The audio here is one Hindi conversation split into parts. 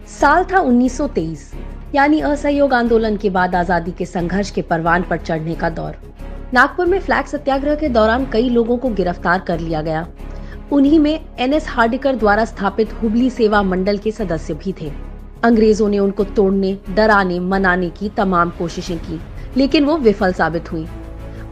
साल था 1923, यानी असहयोग आंदोलन के बाद आजादी के संघर्ष के परवान पर चढ़ने का दौर। नागपुर में फ्लैग सत्याग्रह के दौरान कई लोगों को गिरफ्तार कर लिया गया। उन्हीं में एनएस हार्डिकर द्वारा स्थापित हुबली सेवा मंडल के सदस्य भी थे। अंग्रेजों ने उनको तोड़ने, डराने, मनाने की तमाम कोशिशें की, लेकिन वो विफल साबित हुई।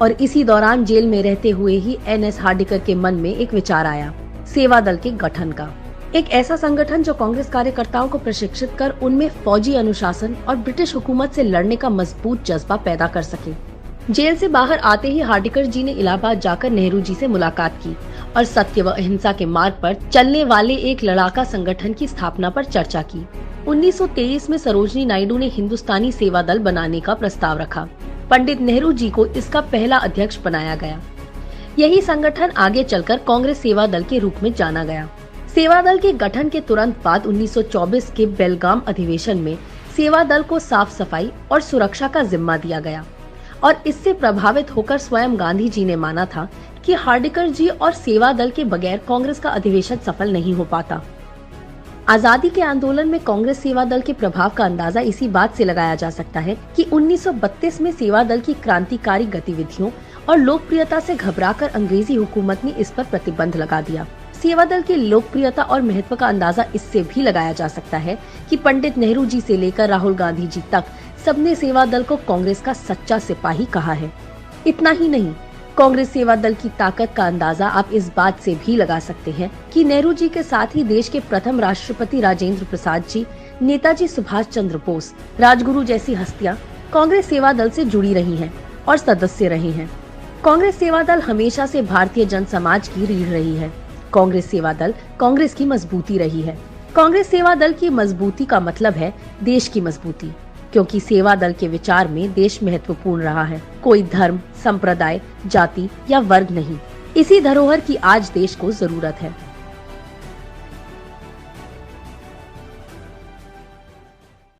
और इसी दौरान जेल में रहते हुए ही एनएस हार्डिकर के मन में एक विचार आया, सेवा दल के गठन का। एक ऐसा संगठन जो कांग्रेस कार्यकर्ताओं को प्रशिक्षित कर उनमें फौजी अनुशासन और ब्रिटिश हुकूमत से लड़ने का मजबूत जज्बा पैदा कर सके। जेल से बाहर आते ही हार्डिकर जी ने इलाहाबाद जाकर नेहरू जी से मुलाकात की और सत्य व अहिंसा के मार्ग पर चलने वाले एक लड़ाका संगठन की स्थापना पर चर्चा की। 1923 में सरोजनी नायडू ने हिंदुस्तानी सेवा दल बनाने का प्रस्ताव रखा। पंडित नेहरू जी को इसका पहला अध्यक्ष बनाया गया। यही संगठन आगे चलकर कांग्रेस सेवा दल के रूप में जाना गया। सेवा दल के गठन के तुरंत बाद 1924 के बेलगाम अधिवेशन में सेवा दल को साफ सफाई और सुरक्षा का जिम्मा दिया गया और इससे प्रभावित होकर स्वयं गांधी जी ने माना था कि हार्डिकर जी और सेवा दल के बगैर कांग्रेस का अधिवेशन सफल नहीं हो पाता। आजादी के आंदोलन में कांग्रेस सेवा दल के प्रभाव का अंदाजा इसी बात से लगाया जा सकता है कि 1932 में सेवा दल की क्रांतिकारी गतिविधियों और लोकप्रियता से घबराकर अंग्रेजी हुकूमत ने इस पर प्रतिबंध लगा दिया। सेवा दल की लोकप्रियता और महत्व का अंदाजा इससे भी लगाया जा सकता है कि पंडित नेहरू जी से लेकर राहुल गांधी जी तक सबने सेवा दल को कांग्रेस का सच्चा सिपाही कहा है। इतना ही नहीं, कांग्रेस सेवा दल की ताकत का अंदाजा आप इस बात से भी लगा सकते हैं कि नेहरू जी के साथ ही देश के प्रथम राष्ट्रपति राजेंद्र प्रसाद जी, नेताजी सुभाष चंद्र बोस, राजगुरु जैसी हस्तियां कांग्रेस सेवा दल से जुड़ी रही हैं और सदस्य रही हैं। कांग्रेस सेवा दल हमेशा से भारतीय जन समाज की रीढ़ रही है। कांग्रेस सेवा दल कांग्रेस की मजबूती रही है। कांग्रेस सेवा दल की मजबूती का मतलब है देश की मजबूती, क्योंकि सेवा दल के विचार में देश महत्वपूर्ण रहा है। कोई धर्म, संप्रदाय, जाति या वर्ग नहीं। इसी धरोहर की आज देश को जरूरत है।